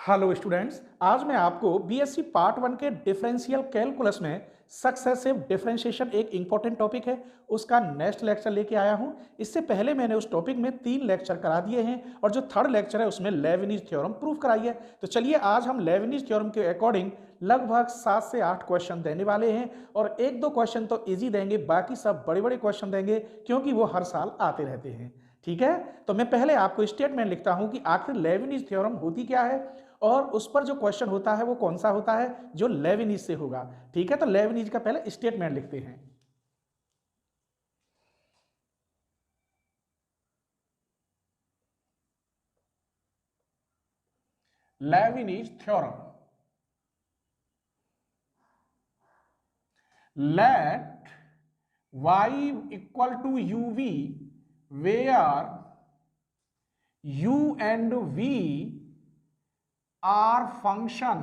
Hello students, आज मैं आपको बीएससी पार्ट 1 के डिफरेंशियल कैलकुलस में सक्सेसिव डिफरेंशिएशन एक इंपॉर्टेंट टॉपिक है, उसका नेक्स्ट लेक्चर लेके आया हूं। इससे पहले मैंने उस टॉपिक में 3 लेक्चर करा दिए हैं और जो थर्ड लेक्चर है उसमें लेविनिज थ्योरम प्रूव कराई है। तो चलिए आज हम लेविनिज थ्योरम के अकॉर्डिंग लगभग 7 से 8 क्वेश्चन देने वाले हैं और 1-2 क्वेश्चन तो ईजी देंगे, बाकी सब बड़े-बड़े क्वेश्चन देंगे क्योंकि वो हर साल आते रहते हैं। ठीक है, तो मैं पहले आपको स्टेटमेंट लिखता हूं कि आखिर लेविनिज थ्योरम होती क्या है और उस पर जो क्वेश्चन होता है वो कौन सा होता है जो लेविनिज से होगा। ठीक है, तो लेविनिज का पहले स्टेटमेंट लिखते हैं। Leibniz theorem, let y equal to uv where u and v are function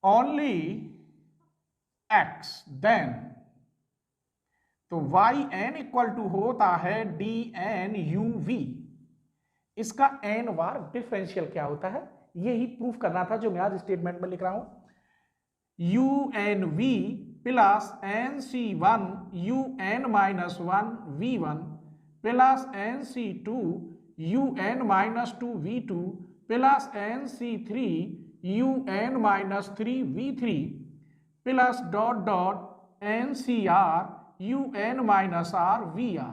only x, then तो yn इक्वल टू होता है dn uv। इसका n बार डिफरेंशियल क्या होता है यही प्रूफ करना था जो मैं आज स्टेटमेंट में लिख रहा हूं। unv plus nc1 un minus 1 v1 plus nc2 un minus 2 v2 plus nc3 un minus 3 v3 plus dot dot ncr un minus r vr।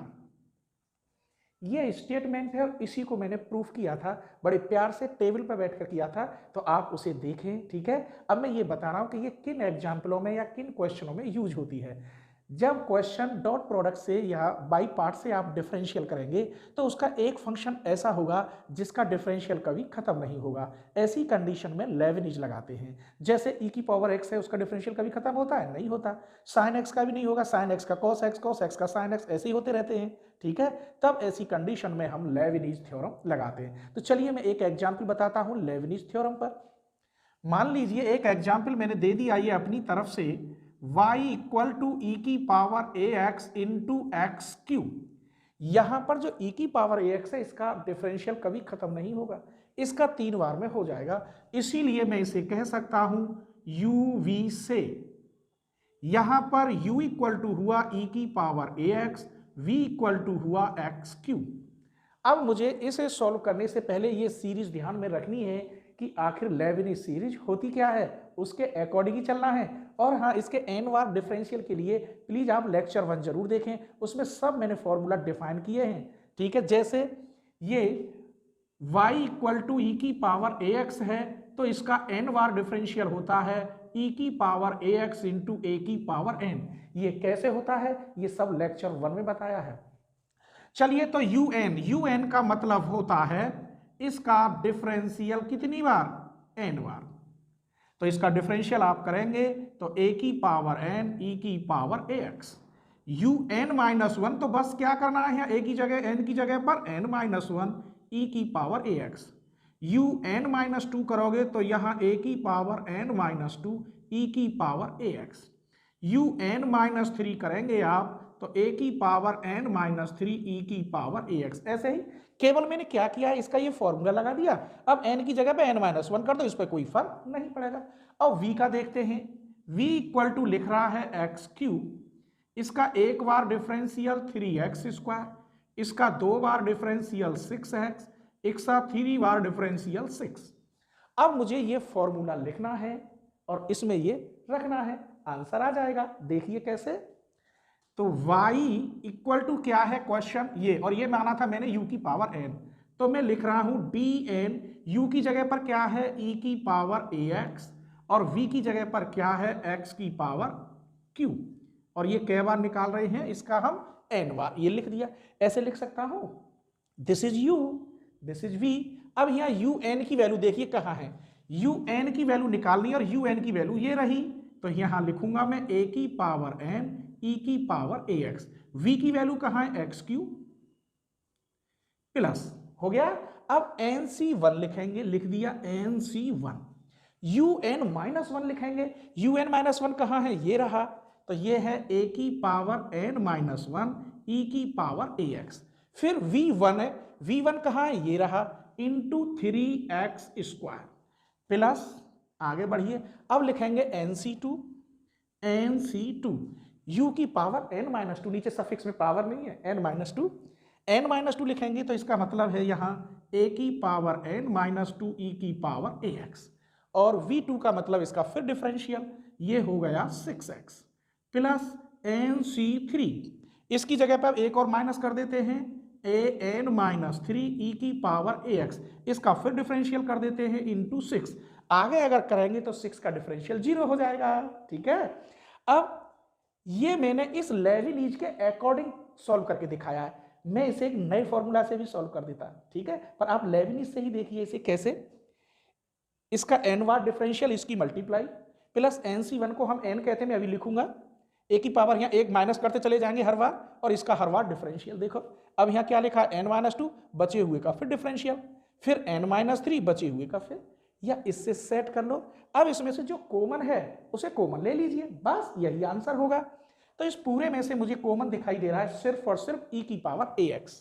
ये स्टेटमेंट है और इसी को मैंने प्रूफ किया था, बड़े प्यार से टेबल पर बैठकर किया था, तो आप उसे देखें। ठीक है, अब मैं ये बता रहा हूं कि ये किन एग्जाम्पलों में या किन क्वेश्चनों में यूज होती है। जब क्वेश्चन डॉट प्रोडक्ट से या बाई पार्ट से आप डिफरेंशियल करेंगे तो उसका एक फंक्शन ऐसा होगा जिसका डिफरेंशियल कभी खत्म नहीं होगा। ऐसी कंडीशन में लेविनिज लगाते हैं। जैसे e की पावर x है, उसका डिफरेंशियल कभी खत्म होता है? नहीं होता। साइन x का भी नहीं होगा, साइन x का cos x, cos x का साइन x, ऐसे ही होते रहते हैं। ठीक है, तब ऐसी कंडीशन में हम लेविनिज थ्योरम लगाते हैं। तो चलिए मैं एक एग्जाम्पल बताता हूं लेविनिज थ्योरम पर। मान लीजिए एक एग्जाम्पल मैंने दे दिया ये अपनी तरफ से, y इक्वल टू ई की power ax into x Q. यहां पर जो e की पावर ax है इसका डिफरेंशियल कभी खत्म नहीं होगा, इसका 3 बार में हो जाएगा। इसीलिए मैं इसे कह सकता हूं uv से। यहां पर u इक्वल टू हुआ e की power ax, v equal to हुआ एक्स क्यू। अब मुझे इसे सॉल्व करने से पहले ये सीरीज ध्यान में रखनी है कि आखिर लेविनिज सीरीज होती क्या है, उसके अकॉर्डिंग ही चलना है। और हाँ, इसके n बार डिफरेंशियल के लिए प्लीज आप लेक्चर 1 जरूर देखें, उसमें सब मैंने फॉर्मूला डिफाइन किए हैं। ठीक है, जैसे ये y इक्वल टू ई की पावर ax है तो इसका n बार डिफरेंशियल होता है e की पावर ax इंटू a की पावर n। ये कैसे होता है ये सब लेक्चर 1 में बताया है। चलिए, तो un का मतलब होता है इसका डिफरेंशियल कितनी बार? n बार। तो इसका डिफरेंशियल आप करेंगे तो a की पावर n e की पावर ax। un माइनस 1 तो बस क्या करना है, a की जगह n की जगह पर n माइनस 1 e की पावर ax। un माइनस 2 करोगे तो यहां a की पावर n माइनस 2 e की पावर ax। un माइनस 3 करेंगे आप तो a की पावर n माइनस 3 e की पावर ax। ऐसे ही केवल मैंने क्या किया है, इसका ये फॉर्मूला लगा दिया। अब n की जगह पे n माइनस 1 कर दो, इस पर कोई फर्क नहीं पड़ेगा। अब v का देखते हैं, v इक्वल टू लिख रहा है एक्स क्यू। इसका एक बार डिफरेंशियल 3x स्क्वायर, इसका 2 बार डिफरेंशियल 6x, इसका 3 बार डिफरेंशियल 6। अब मुझे ये फॉर्मूला लिखना है और इसमें ये रखना है, आंसर आ जाएगा। देखिए कैसे, तो y इक्वल टू क्या है क्वेश्चन ये, और ये माना था मैंने u की पावर n, तो मैं लिख रहा हूं dn। u की जगह पर क्या है e की पावर ax और v की जगह पर क्या है x की पावर q। और ये कै बार निकाल रहे हैं, इसका हम n बार, ये लिख दिया। ऐसे लिख सकता हूं this is u, this is v। अब यहाँ un की वैल्यू देखिए कहाँ है, un की वैल्यू निकालनी और un की वैल्यू ये रही, तो यहां लिखूंगा मैं a की पावर n e की पावर ax। v की वैल्यू कहां है एक्स क्यू प्लस हो गया। अब nc1 लिखेंगे, लिख दिया nc1। un माइनस 1 लिखेंगे, un माइनस 1 कहां है, ये रहा, तो ये है a की पावर n माइनस 1 e की पावर ax। फिर v1 है, v1 कहाँ है, ये रहा, इंटू 3x स्क्वायर प्लस, आगे बढ़िए, अब लिखेंगे nc2 u की पावर n-2, नीचे सफिक्स में पावर नहीं है, n-2 लिखेंगे तो इसका मतलब है यहाँ a की पावर n-2 e की पावर ax, और v2 का मतलब इसका फिर डिफरेंशियल, ये हो गया 6x प्लस nc3, इसकी जगह पर एक और माइनस कर देते हैं, an-3 e की पावर ax, इसका फिर डिफरेंशियल कर देते हैं इंटू 6, आगे अगर करेंगे तो 6 का डिफरेंशियल 0 हो जाएगा। ठीक है, अब ये मैंने इस लेविनिज के अकॉर्डिंग सॉल्व करके दिखाया है, मैं इसे एक नए फॉर्मूला से भी सॉल्व कर देता, ठीक है, पर आप लेविनिज से ही देखिए इसे कैसे, इसका n बार डिफरेंशियल, इसकी मल्टीप्लाई प्लस nc1 को हम n कहते हैं, मैं अभी लिखूंगा, a की पावर यहाँ एक माइनस करते चले जाएंगे हर बार, और इसका हर बार डिफरेंशियल, देखो अब यहाँ क्या लिखा है, n-2 बचे हुए का फिर डिफरेंशियल, फिर n-3 बचे हुए का फिर, या इससे सेट कर लो, अब इसमें से जो कॉमन है उसे कॉमन ले लीजिए, बस यही आंसर होगा। तो इस पूरे में से मुझे कॉमन दिखाई दे रहा है सिर्फ और सिर्फ e की पावर ax,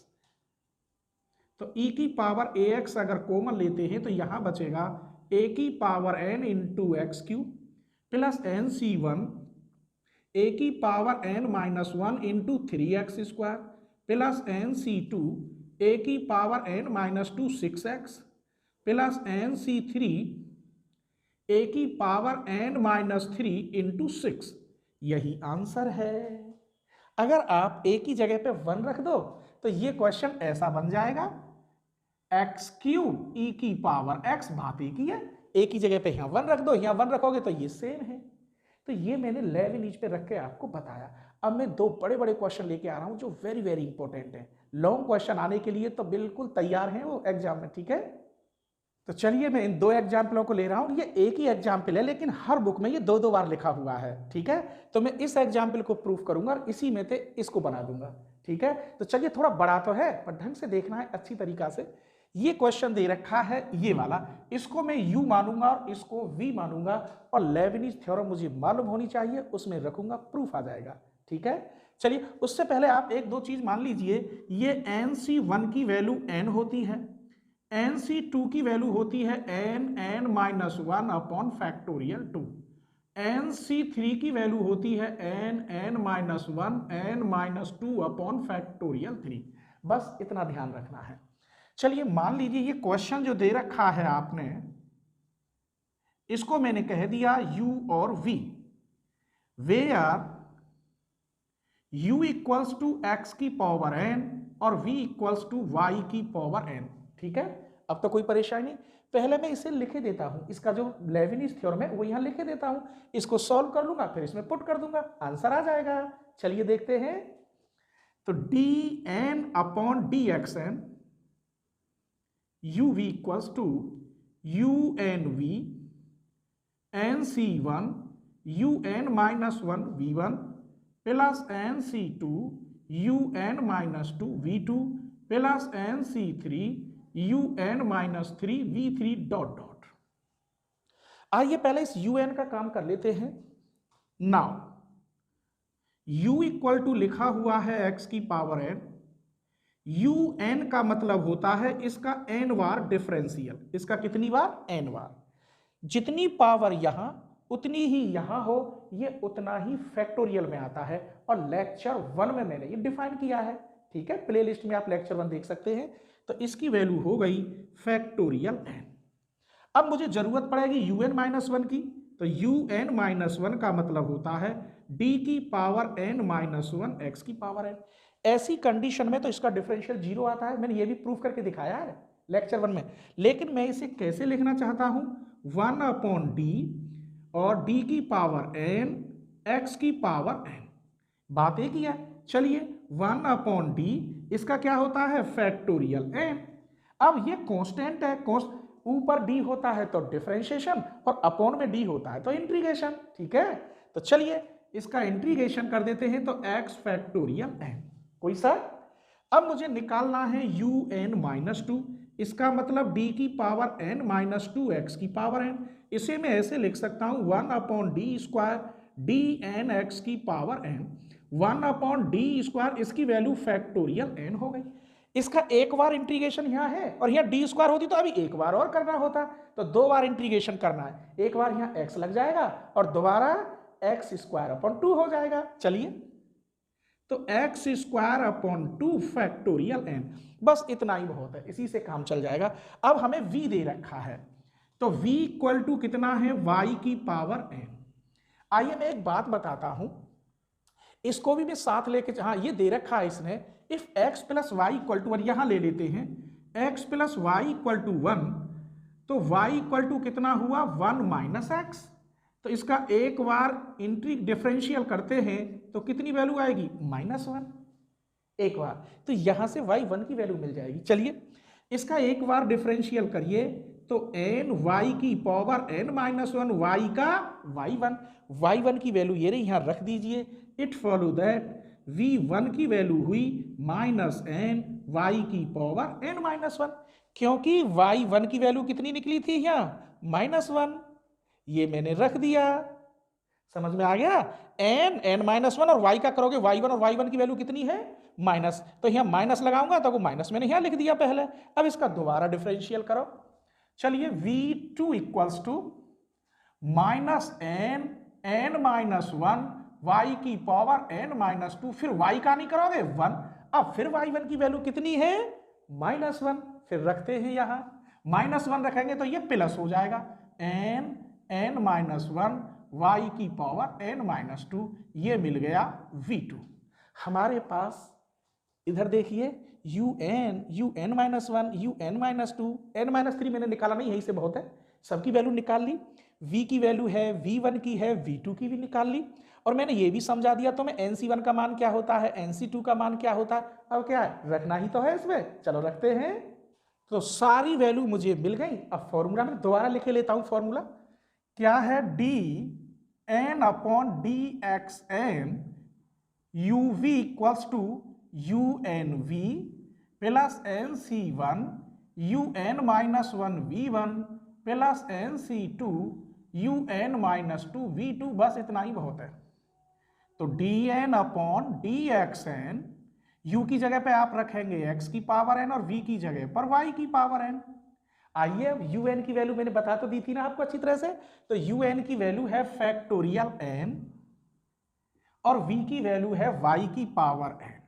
तो e की पावर ax अगर कॉमन लेते हैं तो यहां बचेगा a की power n into x cube plus nc1 a की power n-1 into 3x square plus nc2 a की power n-2 6x plus nc3 a की पावर n-3 इंटू 6, यही आंसर है। अगर आप a की जगह पे 1 रख दो तो ये क्वेश्चन ऐसा बन जाएगा, एक्स क्यूब e की पावर x, बात एक ही है, a की जगह पे यहाँ 1 रख दो, यहाँ 1 रखोगे तो ये सेम है। तो ये मैंने लेविनिज पे रख के आपको बताया। अब मैं दो बड़े बड़े क्वेश्चन लेके आ रहा हूं जो वेरी वेरी इंपॉर्टेंट है, लॉन्ग क्वेश्चन आने के लिए तो बिल्कुल तैयार हैं वो एग्जाम में, ठीक है। तो चलिए मैं इन दो एग्जाम्पलों को ले रहा हूं, ये एक ही एग्जाम्पल है लेकिन हर बुक में ये दो दो बार लिखा हुआ है, ठीक है। तो मैं इस एग्जाम्पल को प्रूफ करूंगा और इसी में से इसको बना दूंगा, ठीक है। तो चलिए, थोड़ा बड़ा तो है पर ढंग से देखना है अच्छी तरीका से। ये क्वेश्चन दे रखा है ये वाला, इसको मैं u मानूंगा और इसको v मानूंगा, और लेविनिज थ्योरम मुझे मालूम होनी चाहिए, उसमें रखूंगा, प्रूफ आ जाएगा, ठीक है। चलिए, उससे पहले आप एक दो चीज मान लीजिए, ये nc1 की वैल्यू n होती है, nc2 की वैल्यू होती है n-1 अपॉन फैक्टोरियल 2, nc3 की वैल्यू होती है n-1 n-2 अपॉन फैक्टोरियल 3, बस इतना ध्यान रखना है। चलिए, मान लीजिए ये क्वेश्चन जो दे रखा है आपने, इसको मैंने कह दिया u और v, where u equals to x की पावर n और v इक्वल्स टू y की पावर n, ठीक है। अब तो कोई परेशानी नहीं, पहले मैं इसे लिखे देता हूं, इसका जो लेविनिज थ्योरम है वो यहां लिखे देता हूं, इसको सॉल्व कर लूंगा, फिर इसमें पुट कर दूंगा, आंसर आ जाएगा। चलिए देखते हैं, तो dn upon dxn uv equals to unv nc1 un-1 v1 plus nc2 un-2 v2 plus nc3 un-3 v3 dot dot. आइए पहले इस un का काम कर लेते हैं। नाउ u इक्वल टू लिखा हुआ है x की पावर n, un का मतलब होता है इसका n बार डिफरेंशियल, इसका कितनी बार, n बार, जितनी पावर यहां उतनी ही यहां हो, ये उतना ही फैक्टोरियल में आता है, और लेक्चर 1 में मैंने ये डिफाइन किया है, ठीक है, प्लेलिस्ट में आप लेक्चर 1 देख सकते हैं। तो इसकी वैल्यू हो गई फैक्टोरियल n। अब मुझे जरूरत पड़ेगी un-1 की, तो un-1 का मतलब होता है d की पावर n-1 x की पावर n। ऐसी कंडीशन में तो इसका डिफरेंशियल 0 आता है, मैंने ये भी प्रूफ करके दिखाया है लेक्चर 1 में, लेकिन मैं इसे कैसे लिखना चाहता हूं, 1 अपॉन d और d की पावर n x की पावर n, बात एक ही है। चलिए, 1 अपॉन d, इसका क्या होता है, फैक्टोरियल n। अब ये कांस्टेंट है, ऊपर d होता है तो डिफरेंशिएशन, और अपॉन में d होता है तो इंटीग्रेशन, ठीक है। तो चलिए इसका इंटीग्रेशन कर देते हैं, तो x फैक्टोरियल n, कोई सा। अब मुझे निकालना है un-2, इसका मतलब d की पावर n-2 x की पावर n, इसे मैं ऐसे लिख सकता हूं 1 upon D square dn x की power n, 1 upon D square, इसकी वैल्यू फैक्टोरियल n हो गई। इसका एक बार इंटीग्रेशन यहाँ है और यहाँ डी स्क्वायर होती तो अभी एक बार और करना होता, तो 2 बार इंटीग्रेशन करना है। एक बार यहाँ x लग जाएगा और दोबारा x स्क्वायर अपॉन 2 हो जाएगा। चलिए, तो x square upon 2 factorial n, बस इतना ही बहुत है, इसी से काम चल जाएगा। अब हमें v दे रखा है, तो v इक्वल टू कितना है, y की पावर n। आइए मैं एक बात बताता हूं, इसको भी मैं साथ लेके, हाँ ये दे रखा है इसने, if x plus y equal to 1, यहां ले लेते हैं x plus y equal to 1, तो y इक्वल टू कितना हुआ 1 माइनस एक्स। तो इसका एक बार इंट्री डिफरेंशियल करते हैं तो कितनी वैल्यू आएगी, -1 एक बार, तो यहां से y 1 की वैल्यू मिल जाएगी। चलिए इसका एक बार डिफरेंशियल करिए तो n y की पावर n माइनस 1 y का y1 की वैल्यू ये रही, यहां रख दीजिए। इट फॉलो दैट v1 की वैल्यू हुई -n y की पावर n माइनस 1, क्योंकि y1 की वैल्यू कितनी निकली थी यहाँ -1, ये मैंने रख दिया। समझ में आ गया, n माइनस 1 और y का करोगे y1 और y1 की वैल्यू कितनी है माइनस, तो यहाँ माइनस लगाऊंगा तो वो माइनस मैंने यहाँ लिख दिया पहले। अब इसका दोबारा डिफरेंशियल करो। चलिए v2 equals to -n minus 1 y की पावर n माइनस 2, फिर y का नहीं करोगे 1, अब फिर y1 की वैल्यू कितनी है -1, फिर रखते हैं यहाँ -1 रखेंगे तो ये प्लस हो जाएगा, n माइनस 1 y की पावर n माइनस 2, ये मिल गया v2। हमारे पास इधर देखिए un minus 1 un minus 2 n minus 3 मैंने निकाला नहीं, यही से बहुत है, सबकी वैल्यू निकाल ली। v की वैल्यू है, v1 की है, v2 की भी निकाल ली, और मैंने ये भी समझा दिया तो मैं nc1 का मान क्या होता है, nc2 का मान क्या होता है। अब क्या है, रखना ही तो है इसमें, चलो रखते हैं। तो सारी वैल्यू मुझे मिल गई। अब फॉर्मूला में दोबारा लिखे लेता हूं, फॉर्मूला क्या है, dn upon dxn uv equals to unv plus nc1 un minus 1 v1 plus nc2 un minus 2 v2, बस इतना ही बहुत है। तो dn अपॉन dxn, u की जगह पे आप रखेंगे x की पावर n और v की जगह पर y की पावर n। आइए अब un की वैल्यू मैंने बता तो दी थी ना आपको अच्छी तरह से, तो un की वैल्यू है फैक्टोरियल n और v की वैल्यू है y की power n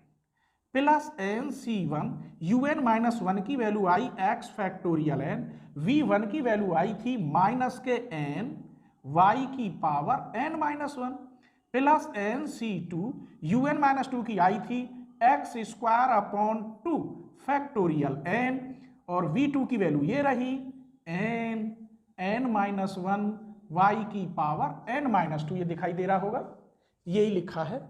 plus nc1 un minus 1 की वैल्यू आई x फैक्टोरियल n, v1 की वैल्यू आई थी माइनस के n y की power n minus 1 plus nc2 un minus 2 की आई थी x square upon 2 factorial n, और v2 की वैल्यू ये रही n माइनस 1 y की पावर n माइनस 2, ये दिखाई दे रहा होगा, यही लिखा है।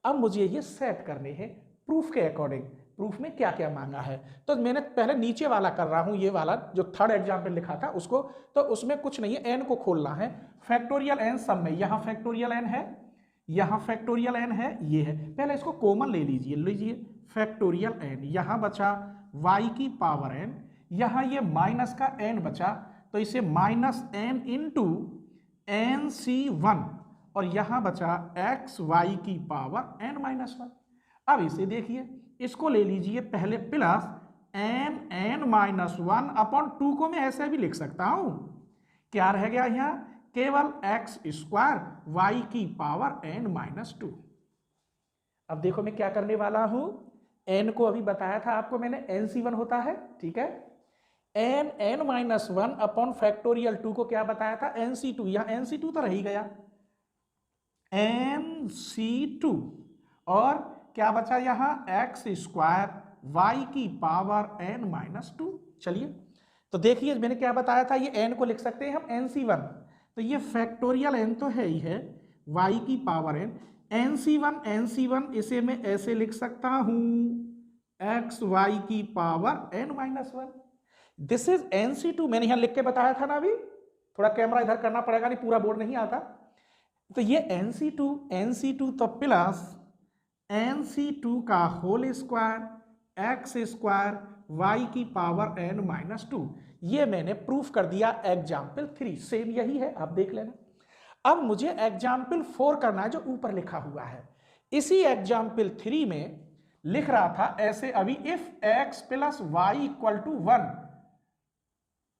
अब मुझे ये सेट करने हैं प्रूफ के अकॉर्डिंग, प्रूफ में क्या क्या मांगा है। तो मैंने पहले नीचे वाला कर रहा हूं, ये वाला जो थर्ड एग्जाम्पल लिखा था उसको, तो उसमें कुछ नहीं है, n को खोलना है, फैक्टोरियल n सब में, यहां फैक्टोरियल n है, यहां फैक्टोरियल n है, ये है, पहले इसको कॉमन ले लीजिए फैक्टोरियल n, यहां बचा y की पावर n, यहां ये माइनस का n बचा तो इसे माइनस n इंटू nc1, और यहां बचा x y की पावर n माइनस 1। अब इसे देखिए, इसको ले लीजिए पहले प्लस n माइनस 1 अपॉन 2 को मैं ऐसे भी लिख सकता हूं, क्या रह गया यहां, केवल x स्क्वायर y की पावर n माइनस 2। अब देखो मैं क्या करने वाला हूं, n को अभी बताया था आपको मैंने, nc1 होता है, ठीक है, n माइनस 1 अपॉन फैक्टोरियल 2 को क्या बताया था, nc2, यहां nc2 तो रह ही गया, nc2, और क्या बचा यहां x स्क्वायर y की पावर n माइनस 2। चलिए तो देखिए मैंने क्या बताया था, ये n को लिख सकते हैं हम nc1, तो ये फैक्टोरियल n तो है ही है, y की पावर n, nc1 इसे मैं ऐसे लिख सकता हूं x y की power n minus 1, this is nc2, मैंने यहां लिख के बताया था ना, अभी थोड़ा कैमरा इधर करना पड़ेगा, नहीं पूरा बोर्ड नहीं आता। तो ये nc2 तो प्लस nc2 का whole square x square y की पावर n माइनस 2, ये मैंने प्रूफ कर दिया एग्जाम्पल 3, सेम यही है, आप देख लेना। अब मुझे एग्जाम्पल 4 करना है जो ऊपर लिखा हुआ है। इसी एग्जाम्पल 3 में लिख रहा था ऐसे अभी, if x plus y equal to 1,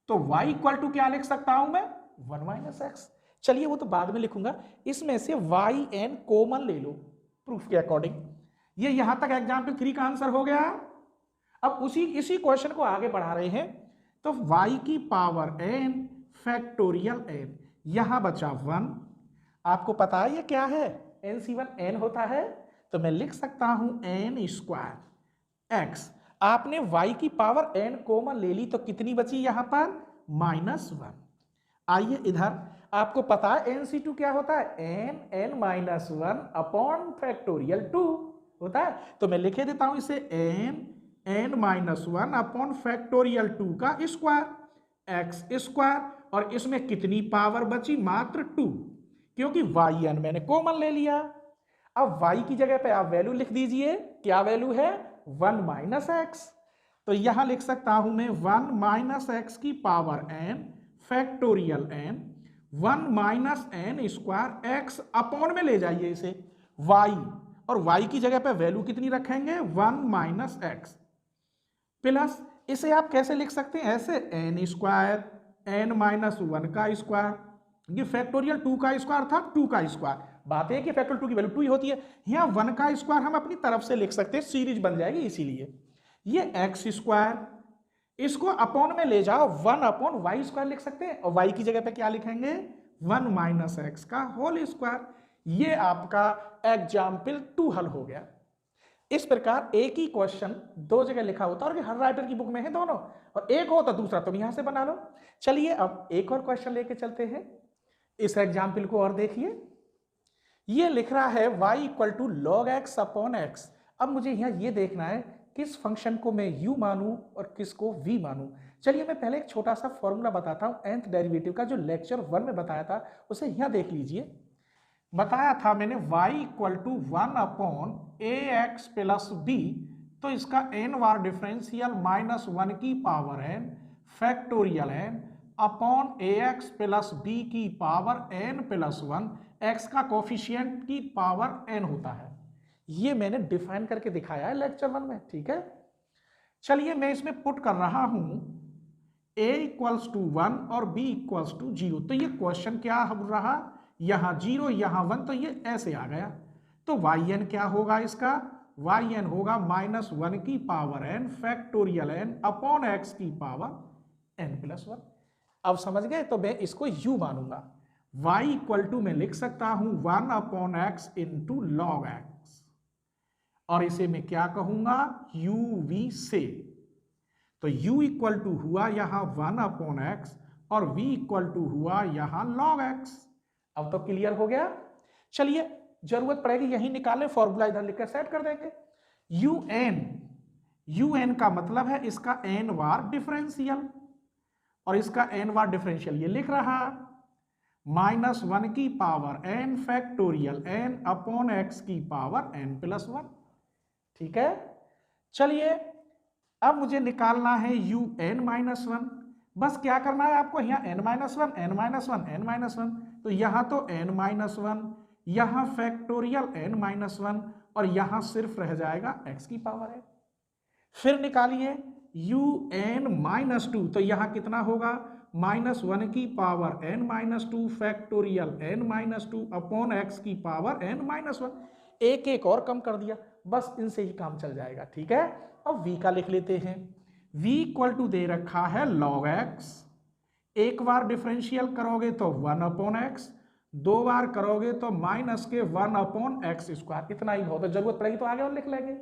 तो y इक्वल टू क्या लिख सकता हूं मैं, 1 माइनस एक्स। चलिए वो तो बाद में लिखूंगा, इसमें से y n कॉमन ले लो प्रूफ के अकॉर्डिंग। ये यहां तक एग्जाम्पल 3 का आंसर हो गया। अब इसी क्वेश्चन को आगे बढ़ा रहे हैं, तो y की पावर n फैक्टोरियल n, यहां बचा 1। आपको पता है ये क्या है, NC1 n होता है, तो मैं लिख सकता हूं n स्क्वायर x। आपने y की पावर n कॉमन ले ली, तो कितनी बची यहां पर, -1। आइए इधर, आपको पता है NC2 क्या होता है, n -1 अपॉन फैक्टोरियल 2 होता है, तो मैं लिखे देता हूं इसे n -1 अपॉन फैक्टोरियल 2 का स्क्वायर x स्क्वायर, और इसमें कितनी पावर बची, मात्र 2, क्योंकि yn मैंने कॉमन ले लिया। अब y की जगह पे आप वैल्यू लिख दीजिए, क्या वैल्यू है, 1 माइनस एक्स। तो यहां लिख सकता हूं मैं 1 माइनस एक्स की power n factorial n, 1 minus n square x upon में ले जाइए इसे y, और y की जगह पे वैल्यू कितनी रखेंगे, 1 माइनस एक्स, प्लस इसे आप कैसे लिख सकते हैं, ऐसे n स्क्वायर n माइनस 1 का स्क्वायर, ये फैक्टोरियल 2 का स्क्वायर था, 2 का स्क्वायर, बात है कि फैक्टोरियल 2 की वैल्यू 2 ही होती है, यहाँ 1 का स्क्वायर हम अपनी तरफ से लिख सकते हैं, सीरीज बन जाएगी, इसीलिए ये x स्क्वायर, इसको अपॉन में ले जाओ, 1 अपॉन वाई स्क्वायर लिख सकते हैं, और y की जगह पे क्या लिखेंगे, 1 माइनस एक्स का होल स्क्वायर। ये आपका एग्जाम्पल 2 हल हो गया। इस प्रकार एक ही क्वेश्चन दो जगह लिखा होता है, और हर राइटर की बुक में है दोनों, और एक हो तो दूसरा तुम यहां से बना लो। चलिए अब एक और क्वेश्चन लेके चलते हैं, इस एग्जाम्पल को और देखिए। ये लिख रहा है y equal to log x upon x. अब मुझे यहाँ ये देखना है किस फंक्शन को मैं u मानूं और किसको v मानूं। चलिए मैं पहले एक छोटा सा फॉर्मूला बताता हूं nth डेरिवेटिव का, जो लेक्चर 1 में बताया था, उसे यहाँ देख लीजिए। बताया था मैंने y equal to 1 upon A X plus B, तो इसका n बार डिफरेंशियल -1 की power n factorial n upon A X plus B की पावर n प्लस 1, x का कोफिशिएंट की पावर n होता है। ये मैंने डिफाइन करके दिखाया है लेक्चर 1 में, ठीक है। चलिए मैं इसमें पुट कर रहा हूं a इक्वल्स टू 1 और b इक्वल्स टू 0, तो ये क्वेश्चन क्या हो रहा, यहां 0 यहां 1, तो ये ऐसे आ गया। तो yn क्या होगा इसका, yn होगा -1 की power n factorial n upon x की पावर n प्लस 1। अब समझ गए, तो मैं इसको u मानूंगा। y इक्वल टू मैं लिख सकता हूं 1 upon x into log x, और इसे मैं क्या कहूंगा, uv से। तो u इक्वल टू हुआ यहां 1 अपॉन एक्स, और v इक्वल टू हुआ यहां लॉग एक्स। अब तो क्लियर हो गया। चलिए जरूरत पड़ेगी यही निकालें, फॉर्मूला इधर लिखकर सेट कर देंगे। un का मतलब है इसका n बार डिफरेंशियल, और इसका n बार डिफरेंशियल ये लिख रहा -1 की power n factorial n upon x की पावर n प्लस 1, ठीक है। चलिए अब मुझे निकालना है un-1। बस क्या करना है आपको, यहाँ n-1 n-1 n-1, तो यहाँ तो n-1, यहाँ फैक्टोरियल n-1, और यहाँ सिर्फ रह जाएगा x की पावर है। फिर निकालिए un-2, तो यहाँ कितना होगा, -1 की power n-2 factorial n-2 upon x की पावर n-1। एक एक और कम कर दिया, बस इनसे ही काम चल जाएगा, ठीक है। अब v का लिख लेते हैं। v इक्वल टू दे रखा है log x, एक बार डिफरेंशियल करोगे तो 1 अपॉन x, दो बार करोगे तो माइनस के 1 अपॉन एक्स स्क्वायर। इतना ही बहुत है, जरूरत पड़ेगी तो आगे और लिख लेंगे।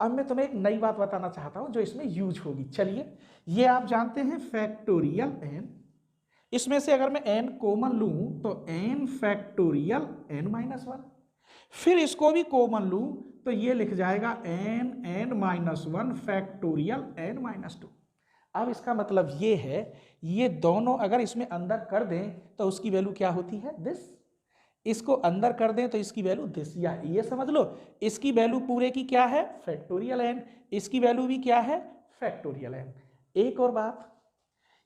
अब मैं तुम्हें एक नई बात बताना चाहता हूं जो इसमें यूज होगी। चलिए ये आप जानते हैं फैक्टोरियल n, इसमें से अगर मैं n कॉमन लूं तो n फैक्टोरियल n-1, फिर इसको भी कॉमन लूं तो ये लिख जाएगा n-1 फैक्टोरियल n-2। अब इसका मतलब ये है, ये दोनों अगर इसमें अंदर कर दें तो उसकी वैल्यू क्या होती है, दिस। इसको अंदर कर दें तो इसकी वैल्यू दिस, या ये समझ लो इसकी वैल्यू पूरे की क्या है, फैक्टोरियल n, इसकी वैल्यू भी क्या है, फैक्टोरियल n। एक और बात,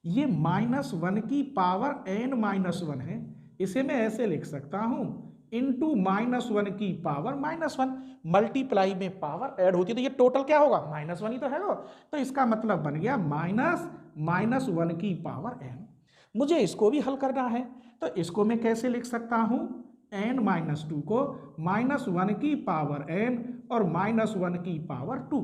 ये -1 की पावर n-1 है, इसे मैं ऐसे लिख सकता हूं इंटू -1 की पावर -1, मल्टीप्लाई में पावर ऐड होती है तो ये टोटल क्या होगा, -1 ही तो है वो, तो इसका मतलब बन गया -1 की पावर n। मुझे इसको भी हल करना है, तो इसको मैं कैसे लिख सकता हूं, n-2 को -1 की पावर n और -1 की पावर 2।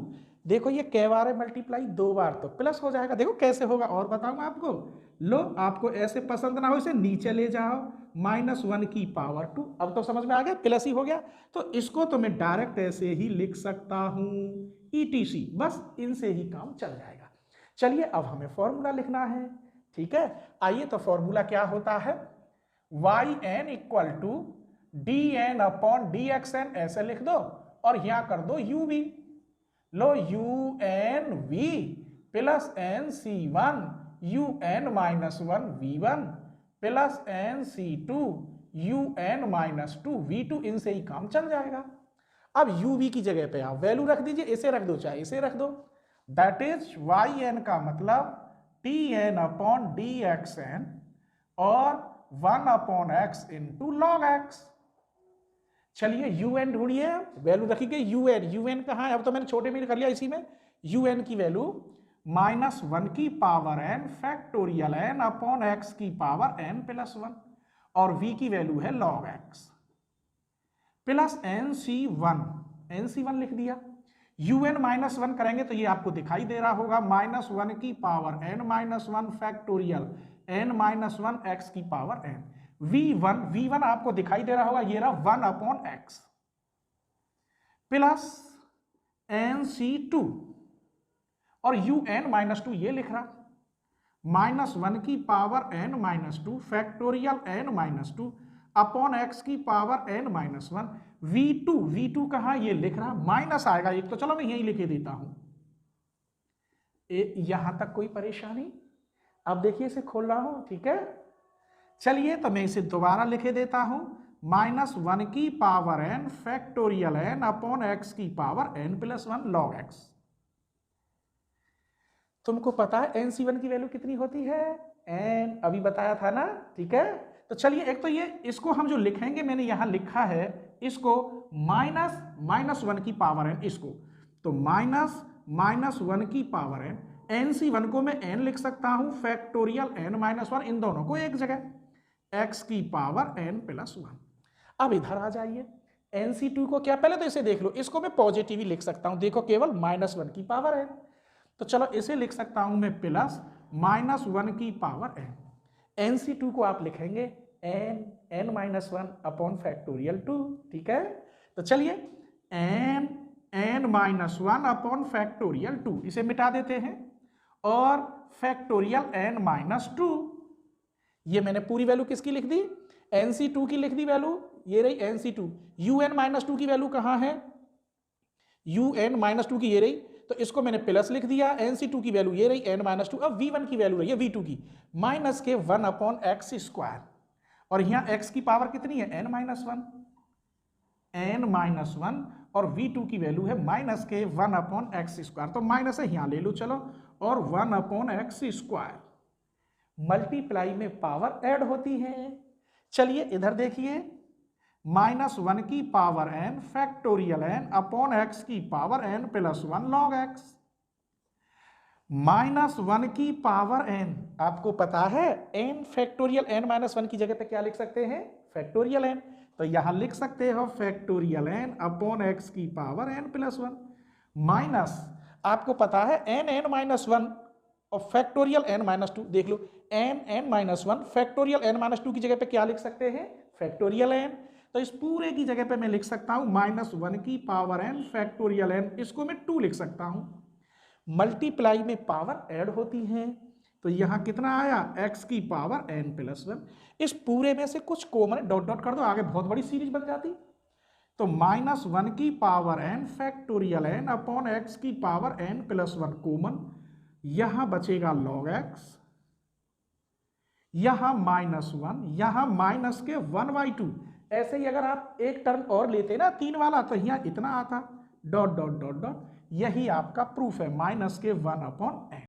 देखो ये कै बार है मल्टीप्लाई, 2 बार, तो प्लस हो जाएगा। देखो कैसे होगा और बताऊंगा आपको। लो, आपको ऐसे पसंद ना हो इसे नीचे ले जाओ, -1 की पावर 2। अब तो समझ में आ गया, प्लस ही हो गया। तो इसको तो मैं डायरेक्ट ऐसे ही लिख सकता हूं ETC, बस इनसे ही काम चल जाएगा। चलिए अब हमें फॉर्मूला लिखना है, ठीक है। आइए, तो फॉर्मूला क्या होता है, yn equal to dn upon dxn, ऐसे लिख दो और यहां कर दो uv। लो, UNV plus NC1 UN-1 V1 plus NC2 UN-2 V2, इनसे ही काम चल जाएगा। अब UV की जगह पे आप वैल्यू रख दीजिए, इसे रख दो चाहे इसे रख दो, दैट इज YN का मतलब TN अपॉन DXN और 1 upon x into log x। चलिए UN ढूंढिए, वैल्यू रखी गई UN कहाँ है, अब तो मैंने छोटे में कर लिया इसी में। UN की वैल्यू -1 की power n factorial n upon x की पावर n प्लस 1 और V की वैल्यू है log x प्लस NC1 लिख दिया। UN-1 करेंगे तो ये आपको दिखाई दे रहा होगा, -1 की power n-1 factorial n-1 x की पावर n। V1 आपको दिखाई दे रहा होगा, ये रहा 1 अपॉन x प्लस NC2 और UN-2 ये लिख रहा, -1 की power n-2 factorial n-2 upon x की पावर n-1। V2 कहां, ये लिख रहा, माइनस आएगा एक, तो चलो मैं यही लिखे देता हूं। यहां तक कोई परेशानी? अब देखिए इसे खोल रहा हूं, ठीक है। चलिए तो मैं इसे दोबारा लिखे देता हूं, -1 की power n factorial n upon x की power n plus 1 log x। तुमको पता है NC1 की वैल्यू कितनी होती है, n, अभी बताया था ना, ठीक है। तो चलिए, एक तो ये इसको हम जो लिखेंगे, मैंने यहां लिखा है इसको -1 की पावर n, इसको तो -1 की पावर n। NC1 को मैं n लिख सकता हूं फैक्टोरियल n-1, इन दोनों को एक जगह, x की पावर n प्लस 1। अब इधर आ जाइए, NC2 को क्या, पहले तो इसे देख लो, इसको मैं पॉजिटिव ही लिख सकता हूं, देखो केवल -1 की पावर n, तो चलो इसे लिख सकता हूं मैं प्लस -1 की पावर n। NC2 को आप लिखेंगे n-1 अपॉन फैक्टोरियल 2, ठीक है। तो चलिए n-1 अपॉन फैक्टोरियल 2 इसे मिटा देते हैं और फैक्टोरियल n-2, ये मैंने पूरी वैल्यू किसकी लिख दी, NC2 की लिख दी वैल्यू, ये रही NC2। UN-2 की वैल्यू कहां है, UN-2 की ये रही, तो इसको मैंने प्लस लिख दिया। NC2 की वैल्यू ये रही n-2। अब V1 की वैल्यू रही है V2 की माइनस के 1 अपॉन x स्क्वायर, और यहां x की पावर कितनी है, n-1 और V2 की वैल्यू है माइनस के 1 अपॉन x स्क्वायर, तो माइनस है यहां ले लो चलो, और 1 अपॉन x स्क्वायर। मल्टीप्लाई में पावर ऐड होती है। चलिए इधर देखिए, -1 की power n factorial n upon x की power n plus 1 log x। -1 की पावर n, आपको पता है n फैक्टोरियल n-1 की जगह पे क्या लिख सकते हैं, फैक्टोरियल n, तो यहां लिख सकते हो फैक्टोरियल n अपॉन x की पावर n प्लस 1, माइनस आपको पता है n-1 और फैक्टोरियल n-2, देख लो n-1 फैक्टोरियल n-2 की जगह पे क्या लिख सकते हैं, फैक्टोरियल n, तो इस पूरे की जगह पे मैं लिख सकता हूं -1 की पावर n फैक्टोरियल n, इसको मैं 2 लिख सकता हूं। मल्टीप्लाई में पावर ऐड होती है, तो यहां कितना आया, x की पावर n प्लस 1। इस पूरे में से कुछ कॉमन डॉट डॉट कर दो, आगे बहुत बड़ी सीरीज बन जाती। तो -1 की power n factorial n upon x की पावर n प्लस 1 कॉमन, यहां बचेगा log x, यहां -1, यहां माइनस के 1/2। ऐसे ही अगर आप एक टर्म और लेते ना 3 वाला, तो यहां इतना आता, डॉट डॉट डॉट डॉट, यही आपका प्रूफ है, -1 अपॉन n।